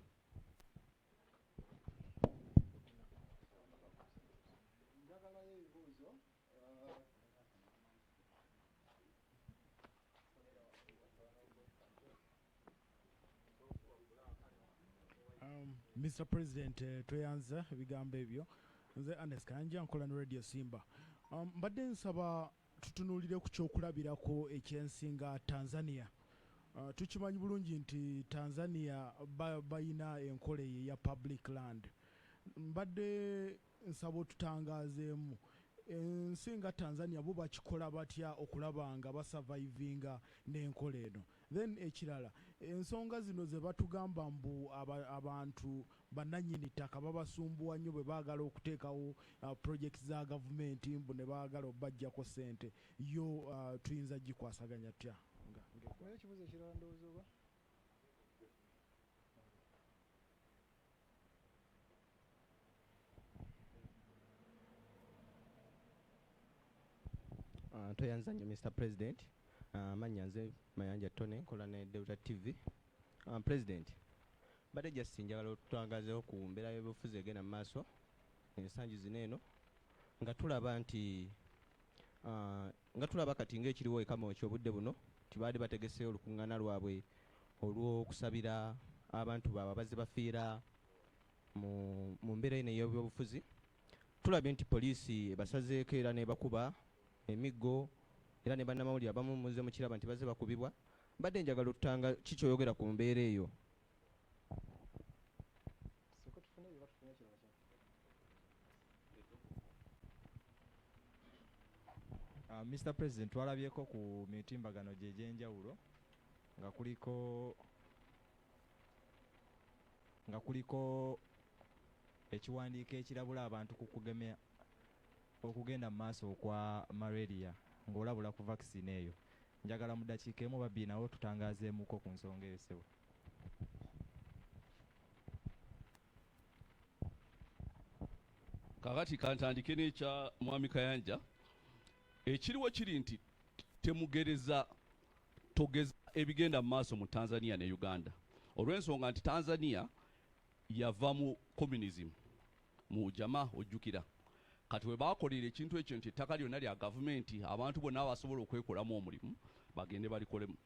Mr. President, tweyanza ebigambo ebyo nze Anes Kanja nkola ne Radio Simba mbadde nsaba tutunuulire ku kyokulabirako ekyensinga Tanzania tukimanyi bulungi nti Tanzania bayina enkola ya public land mbadde nsaba otutangaazeemu ensinga Tanzania bo bakikola batya okulaba nga basurvivinga n'enkola eno then ekirala ensonga zino ze batugamba mbu abantu bannannyini ttaka babasumbuwa nnyo bwe baagala okuteekawo projects za gavumenti mbu ne baagala obbajjako ssente yo tuyinza gikwasaganya tya ekibuzo ekirala ndowooza oba Tweyanza nnyo Mr. President mannya nze Mayanja Tone nkola ne Delta TV President badde just njagala otutangazeewo ku mbeera y'ebyobufuzi egenda mu maaso ensangi zino eno nga tulaba kati ng'ekiriwo ekamooki obudde buno tibaali bategeseewo olukuŋŋaana lwabwe olw'okusabira abantu baabwe abazze bafiira mu mbeera eno ey'ebyobufuzi tulabye nti poliisi basazeeko era ne bakuba emiggo era ne bannamawulire abamu muze mukiraba nti bazze bakubibwa. Mbadde njagala okutanga kikyoyogera ku mbeera eyo. Mr. President, twalabyeko ku mitimbagano gye egy'enjawulo nga kuliko ekiwandiiko ekirabula abantu ku kugemea okugenda mu maaso okwa malaria ng'olabula ku vaccine eyo. Njagala mu ddakiika emu babbi nawo tutangaazeemuko ku nsonga eyo ssebo. Kakati kantandike n'ekya Mwami Kayanja. Ekiriwo kiri nti temugereza togeza ebigenda mu maaso mu Tanzania ne Uganda. Olw'ensonga nti Tanzania yava mu communism mu jama ojjukira. Kati we baakolera ekintu ekyo nti ettaka lyonna lya gavumenti abantu bonna abasobola okwekolamu omulimu bagende balikolemu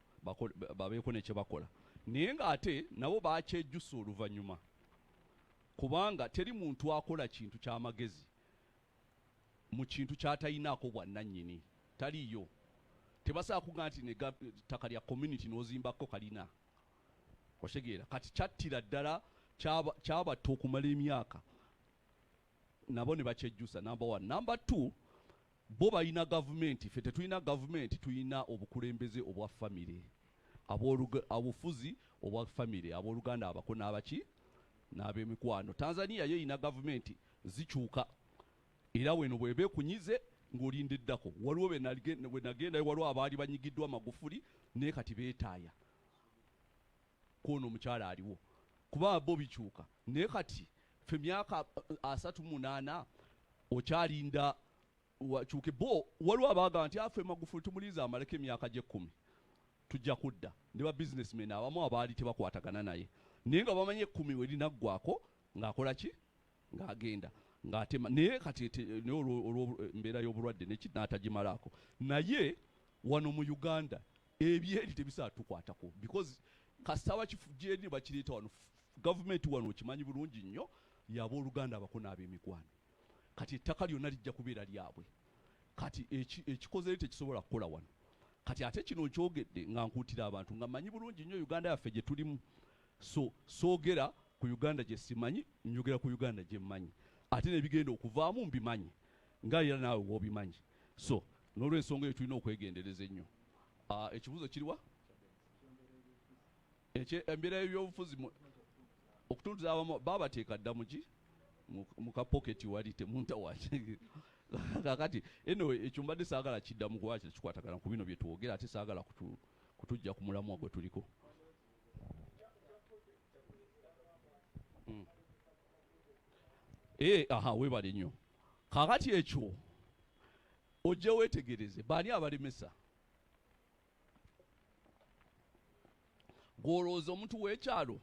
babeeko ne kye bakola. Naye ng'ate nabo baakyejjusa oluvannyuma kubanga teri muntu akola kintu ky'amagezi mu kintu ky'atayinaako bwannannyini taliyo. Tebasobola kugaa nti ettaka lya community n'ozimbako kalina otegeera. Kati kyattira ddala kyabatta okumala emyaka nabo ne bakyejjusa. Number 1. Number 2, bo balina gavumenti, ffe tetulina gavumenti, tulina obukulembeze obwa famire, obufuzi obwa famire, abooluganda abako n'abaki n'ab'emikwano. Tanzania yo erina gavumenti zikyuka era weno bw'eba ekunyize ng'olindiddako. Waliwo bwe nagendayo waliwo abaali banyigiddwa Magufuli naye kati beetaaya kwono omukyala aliwo kuba bo bikyuka. Naye kati ffe myaka 38 okyalinda wakyuke. Bo waliwo abagamba nti affe Magufuli tumuliza amaleko emyaka gye 10 tujja kudda. Ne ba businessmen abamu abaali tebakwatagana naye naye nga bamanye 10 we linaggwako ng'akola ki ng'agenda ng'atema. Naye kati olw'embeera y'obulwadde n'atagimalaako. Naye wano mu Uganda ebyeri tebisobola tukwatako because kasaba kifujjeeri bakireeta wano gavumenti wano okimanyi bulungi nnyo y'abooluganda abako n'ab'emikwano. Kati ettaka lyonna lijja kubeera lyabwe. Kati ekikoze tekisobola kukola wano. Kati ate kino kyogedde nga nkuutira abantu nga mmanyi bulungi nnyo Uganda yaffe gye tulimu. So soogera ku Uganda gye simanyi, njogera ku Uganda gye mmanyi. Ate n'ebigenda okuvaamu mbimanyi nga era naawe w'obimanyi. So n'olw'ensonga eyo tulina okwegendereza ennyo. Ekibuuzo kiriwa? Embeera y'ebyobufuzi okutuntuza abamu baabateeka dda muki mu kapoketi wali temunta waki. Kakati eno ekyo mbadde saagala kiddamu kuba kikwatagana ku bino bye twogera ate saagala kutujja ku mulamwa gwe tuliko. Weebale nnyo. Kakati ekyo ojja weetegereze baani abalemesa. Gw'olowooza omuntu w'ekyalo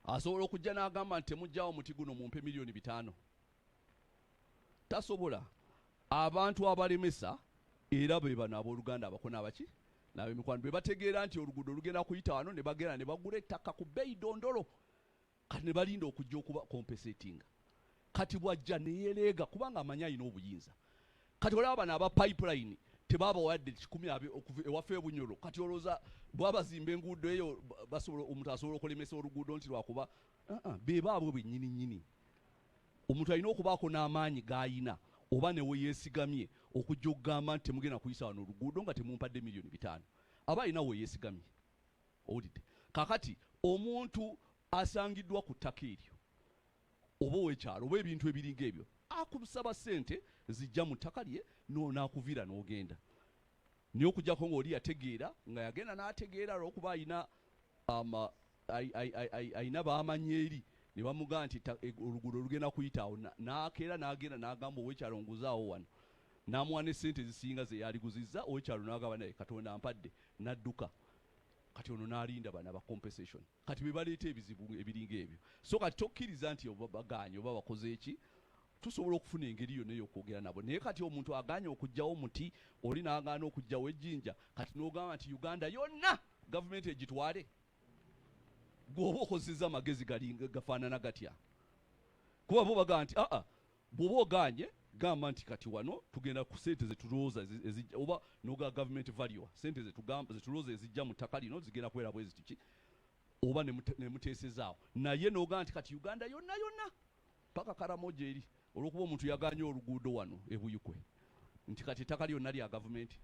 asobola okujja n'agamba nti temugyawo muti guno mumpe miliyoni 5. Tasobola. Abantu abalemesa era be bano abooluganda abako n'abaki n'ab'emikwano be bategeera nti oluguudo lugenda kuyita wano ne bagenda ne bagula ettaka ku bbeeyi dondolo. Kati ne balinda okujja okuba compensating. Kati bwajja ne yereega kubanga amanyi alina obuyinza. Kati olaba bano aba pipeline tebabawadde 10 ewaffe Bunyoro. Kati olowooza bwabazimba enguudo eyo omuntu asobola okulemesa oluguudo nti lwakuba beba abo bennyini nnyini. Omuntu alina okubaako n'amaanyi g'ayina oba ne we yeesigamye okujja okugamba nti temugenda kuyisa wano oluguudo nga temumpadde miliyoni 5. Aba alina we yeesigamye. Owulidde? Kakati omuntu asangiddwa ku ttaka eryo oba ow'ekyalo oba ebintu ebiringa ebyo akusaba ssente zijja mu ttaka lye n'akuviira n'ogenda. Naye okujjako ng'oli yategeera nga yagenda n'ategeera olw'okuba ayina baamanyi eri ne bamugamba nti oluguudo lugenda kuyita awo n'akeera n'agenda n'agamba ow'ekyalo nguzaawo wano n'amuwa ne ssente zisinga ze yaliguzizza. Ow'ekyalo n'agamba naye Katonda ampadde n'adduka. Kati ono n'alinda bana ba compensation. Kati be baleeta ebizibu ebiringa ebyo. So kati tokkiriza nti baganye oba bakoze eki tusobola okufuna engeri yonna ey'okwogera nabo. Naye kati omuntu aganye okugjawo muti oli n'agaana okugjawo ejjinja kati n'ogamba nti Uganda yonna gavumenti egitwale. Gw'oba okozesa amagezi gafaanana gatya? Kuba bo bagamba nti bw'oba oganye gamba nti kati wano tugenda ku sente zetulowooza oba noga government value sente zetulowooza ezijja mu ttaka lino zigenda kubeera bwezi tuki oba ne muteesezaawo naye noga nti kati Uganda yonna paka Karamoja eri olwokuba omuntu yaganye oluguudo wano ebuyukwe nti kati ettaka lyonna lya gavumenti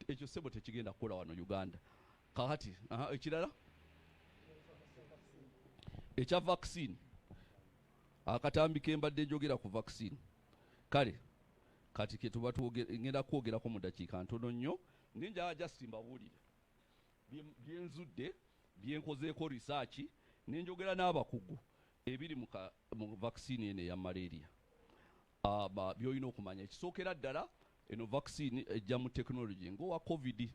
ekyo sebo tekigenda kukola wano Uganda. Kakati ekirala ekya vaccine akatambi kembadde njogera ku vaccine kale kati ke tuba ngenda kwogerako mu dakiika ntono nnyo ninja just mbabuulire byenzudde byenkozeeko research nenjogera n'abakugu ebiri mu vaccine ene ya malaria byolina okumanya ekisookera ddala eno vaccine ejja mu technology ng'owa covid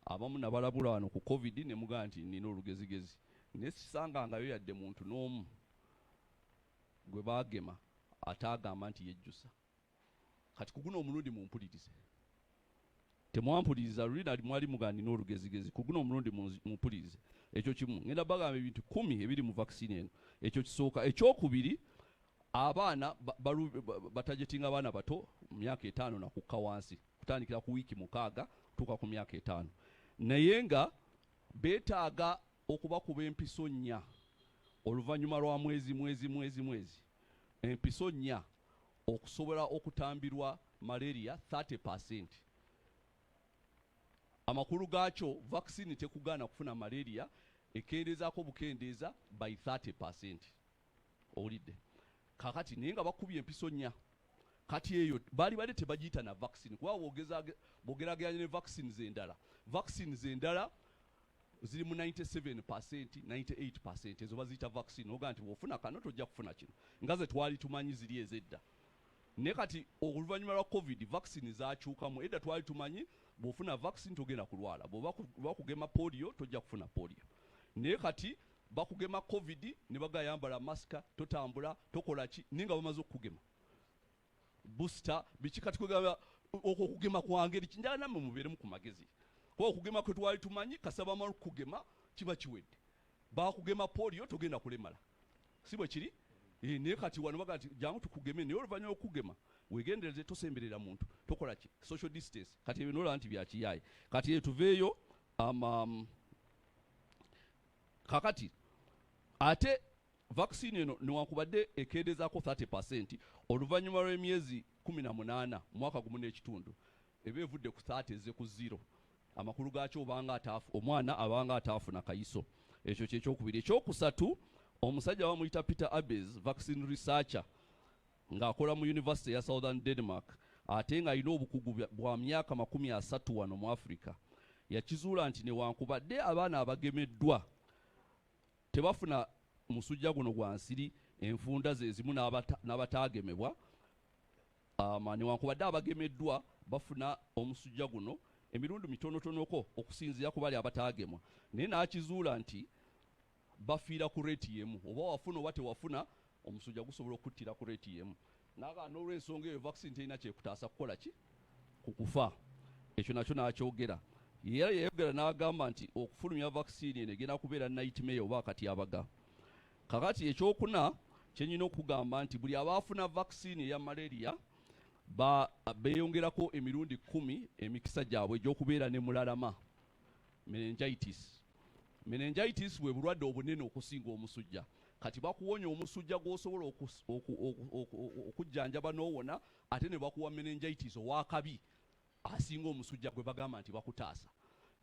abamu nabalabula wano ku covid ne mugaa nti nina olugezigezi nesisangangayo yadde muntu n'omu gwe baagema ataagamba nti yejjusa kati kuguno omulundi mumpulirize temwampuliriza luli nali mwali mugaa nina olugezigezi kuguno omulundi mumpulirize ekyo kimu ngenda bagamba ebintu 10 ebiri mu vaccine eno ekyo kisooka ekyokubiri abaana batajetinga abaana bato mu myaka 5 nakukka wansi kutandikira ku wiiki 6 kutuuka ku myaka 5 naye nga beetaaga okubakuba empiso 4 oluvannyuma lwa mwezi empiso 4 okusobola okutambirwa malaria 30%. Amakulu gaakyo vaccine tekugaana kufuna malaria ekendeezaako bukendeeza by 30%. Owulidde kakati naye nga bakubye empiso 4 kati eyo baali badde tebagiyita na vaccine kuba bwogeraganya ne vaccines endala ziri mu 97%, 98% ezo baziyita vaccine oga nti bw'ofuna kano tojja kufuna kino nga ze twali tumanyi ziri ezedda naye kati oluvannyuma lwa covid vaccine zaakyukamu edda twali tumanyi bw'ofuna vaccine togenda kulwala bakugema polio tojja kufuna polio naye kati bakugema covid ne bagayambala masika totambula tokola ki ninga bamaze okugema booster biki kati kwegamba okugema kwa ngeri kinjala nammwe mubeeremu ku magezi kuba okugema kwe twali tumanyi kasaba amalu kugema kiba kiwedde bakugema polio togenda kulemala si bwe kiri naye kati wano baga nti jangu tukugeme naye oluvannyuma okugema wegendereze tosemberera muntu tokola ki social distance kati ebinola nti byakiyaye kati tuveeyo kakati ate vaccine eno newankubadde ekendeezaako 30% oluvannyuma lw'emyezi 18 mwaka gumu n'ekitundu eba evudde ku 30 ezze ku 0 amakulu gaakyo omwana abanga ataafuna kayiso ekyo kyekyokubiri. Ekyokusatu omusajja bamuyita Peter Abes vaccine researcher ng'akola mu University ya Southern Denmark ate nga alina obukugu bwa myaka 30 wano mu Africa yakizuula nti newankubadde abaana abagemeddwa tebafuna musujja guno gwa nsiri enfunda ze zimu n'abataagemebwa newankubadde abagemeddwa bafuna omusujja guno emirundi mitonotonoko okusinziira ku bali abataagemwa naye n'akizuula nti bafiira ku rate yemu oba wafuna oba tewafuna omusujja gusobola okuttira ku rate yemu naga n'olw'ensonga eyo vaccine terina kyekutaasa kukola ki kukufa ekyo nakyo n'akyogera era yayogera n'agamba nti okufulumya vaccine eno egenda kubeera nightmare oba akatyabaga kakati ekyokuna kyenyina okugamba nti buli abaafuna vaccine eya malaria beeyongerako emirundi 10 emikisa gyabwe egy'okubeera ne mulalama meningitis bwe bulwadde obunene okusinga omusujja kati bakuwonya omusujja gw'osobola okujjanjaba n'owona ate ne bakuwa meningitis owakabi asinga omusujja gwe bagamba nti bakutaasa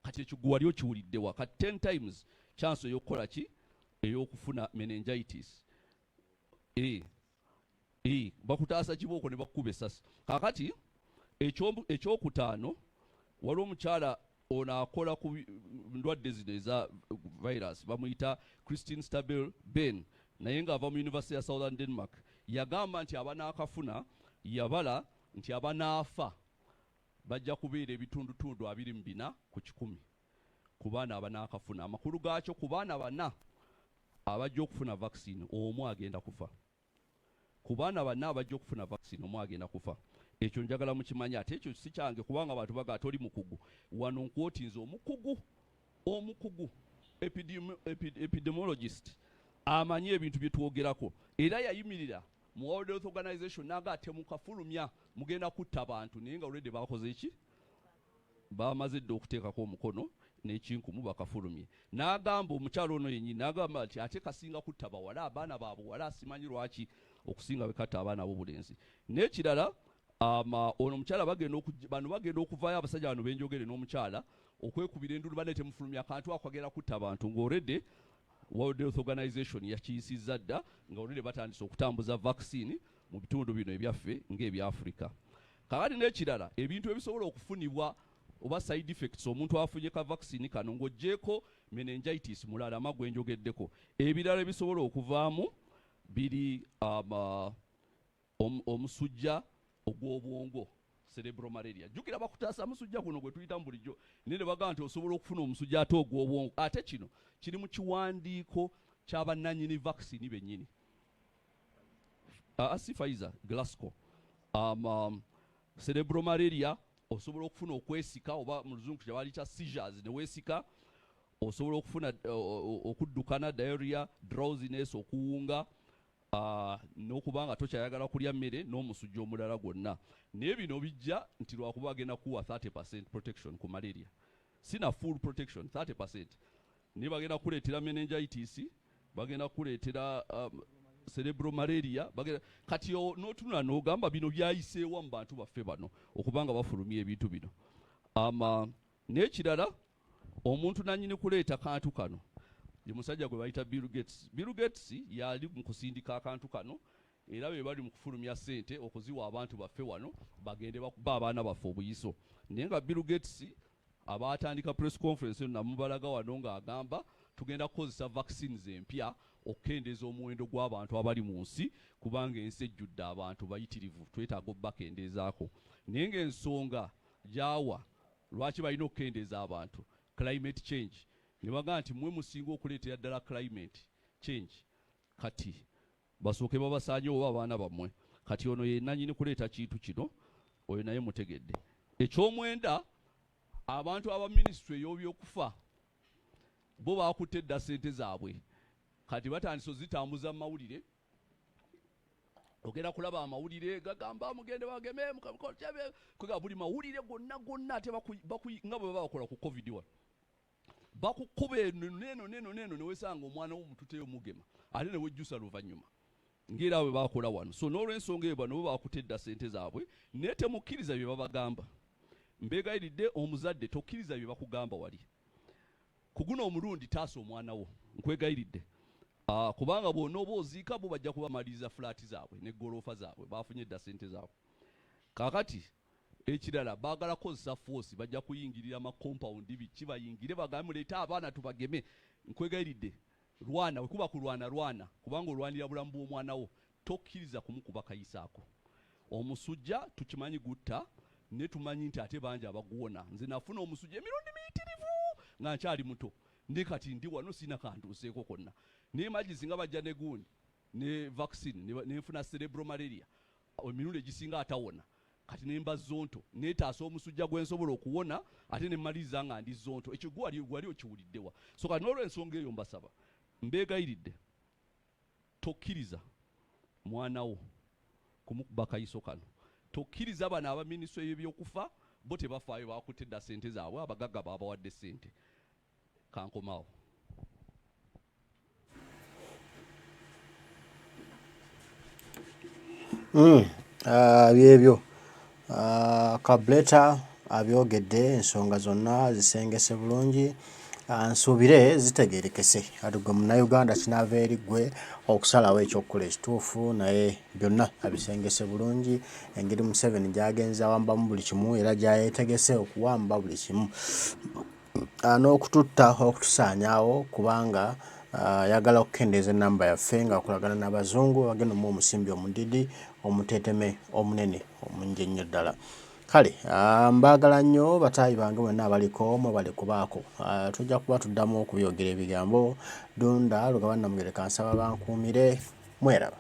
kati ekyo gwe wali okiwuliddewa kati 10 times chance ey'okukola ki ey'okufuna meningitis bakutaasa kibooko ne bakukuba essasi kakati ekyokutaano wali omukyala ono akola ku ndwadde zino eza virus bamuyita Christine Stabile Ben naye ng'ava mu University ya Southern Denmark yagamba nti abanaakafuna yabala nti abanaafa bajja kubeera ebitundutundu 24 ku 100 ku baana abanaakafuna amakulu gaakyo ku baana 4 abajja okufuna vaccine omu agenda kufa ku baana 4 abajja okufuna vaccine omu agenda kufa ekyo njagala mukimanya ate ekyo si kyange kubanga abantu baga toli mukugu wano nkwotinze omukugu epidemiologist amanyi ebintu bye twogerako era yayimirira mu World Health Organization naga temukafulumya mugenda kutta abantu naye nga already bakoze iki bamaze dde okuteekako omukono n'ekinkumu bakafulumye. N'agamba omukyalo ono yennyini n'agamba nti ate kasinga kutta bawala abaana babuwala simanyi lwaki okusinga bekatta abaana ab'obulenzi. N'ekirala ono omukyala bano bagenda okuvaayo abasajja bano benjogere n'omukyala okwekubira endulu bane temufulumya akantu ako kagenda kutta abantu ng'olredde World Health Organization yakiyisizza dda nga olredde batandise okutambuza vaccine mu bitundu bino ebyaffe ng'ebya Africa. Kakati n'ekirala ebintu ebisobola okufunibwa oba side effects omuntu afunye ka vaccine kano ng'oggyeko meningitis mulala magwenjogeddeko ebirala ebisobola okuvaamu biri omusujja ogw'obwongo cerebral malaria. Jukira bakutaasa musujja guno gwe tuyitamu bulijjo naye ne bagamba nti osobola okufuna omusujja ate ogw'obwongo ate kino kiri mu kiwandiiko ky'abannannyini vaccine bennyini si Pfizer, Glasgow. Cerebral malaria osobola okufuna okwesika oba mu luzungu kyabali kya seizures ne weesika osobola okufuna okuddukana diarrhea drowsiness okuwunga n'okubanga tokyayagala kulya mmere n'omusujja omulala gwonna naye bino bijja nti lwakuba bagenda kuwa 30% protection ku malaria sina full protection 30% naye bagenda kuleetera meningitis bagenda kuleetera cerebral malaria kati n'otunula n'ogamba bino byayiseewa mu bantu baffe bano okubanga bafulumya ebintu bino. N'ekirala omuntu nannyini kuleeta kantu kano ye musajja gwe bayita Bill Gates. Bill Gates yali mu kusindika akantu kano era be bali mu kufulumya ssente okuziwa abantu baffe wano bagende bakuba abaana baffe obuyiso. Naye nga Bill Gates abaatandika press conference namubalaga wano ng'agamba tugenda kukozesa vaccines empya okukendeeza omuwendo gw'abantu abali mu nsi kubanga ensi ejjudde abantu bayitirivu twetaaga obbakendeezaako. Naye ng'ensonga gy'awa lwaki balina okukendeeza abantu climate change ne bagamba nti mmwe musinga okuleetera ddala climate change kati basooke babasaanye oba abaana bammwe kati ono ye nannyini kuleeta kintu kino oyo naye mutegedde. Ekyomwenda abantu aba minisitule ey'ebyokufa bo baakutte dda ssente zaabwe kati batandise ozitambuza mu mawulire ogenda kulaba amawulire gagamba mugende bageme kwega buli mawulire gonna ate nga bwe bakola ku covid wa bakukuba neno newesanga omwana w'omututeyo mugema ate ne wejjusa luvannyuma ng'era bwe bakola wano. So n'olw'ensonga eyo bano bo baakutte dda ssente zaabwe naye temukkiriza bye babagamba. Mbeegayiridde omuzadde tokkiriza bye bakugamba wali ku guno omulundi taasa omwana wo nkwegayiridde kubanga bw'onooba oziika bo bajja kubamaliriza fulaati zaabwe ne goloofa zaabwe bafunye dda ssente zaabwe. Kaakati ekirala baagala kozesa force bajja kuyingirira amakompawundi biki bayingire bagambe muleete abaana tubageme. Nkwegayiridde lwana wekuba kulwana kubanga olwanira bulamu bw'omwana wo tokkiriza kumukuba kayisaako. Omusujja tukimanyi gutta ne tumanyi nti ate bangi abaguwona. Nze nafuna omusujja emirundi miyitirivu nga nkyali muto ne kati ndi wano sina kantuuseeko konna naye magizi nga bajja ne gundi ne vaccine nenfuna cerebral malaria emirundi egisinga atawona kati nemba zonto netaasa omusujja gwensobola okuwona ate nemmaliriza nga ndi zonto ekyo gwali okiwuliddewa. So kati n'olw'ensonga eyo mbasaba mbeegayiridde tokkiriza mwana wo kumukuba kayiso kano tokkiriza bano abaminisitule y'ebyokufa bo tebafaayo bakutte dda ssente zaabwe abagagga baabawadde ssente. Kankomaawo. Byebyo Kabuleta abyogedde ensonga zonna zisengese bulungi nsuubire zitegeerekese ati gwe Munnayuganda kinaava eri ggwe okusalawo ekyokukola ekituufu naye byonna abisengese bulungi engeri Museveni gy'agenza awambamu buli kimu era gy'ayeetegese okuwamba buli kimu n'okututta okutusaanyaawo kubanga yagala okukendeeza ennamba yaffe nga akolagana n'abazungu bagenda mu omusimbi omudidi omuteeteme omunene omungi ennyo ddala. Kale mbaagala nnyo bataayi bange mwenna abaliko mwe bali kubaako tujja kuba tuddamu okubyogera ebigambo Dunda Lugaba Namugereka nsaba bankuumire mweraba.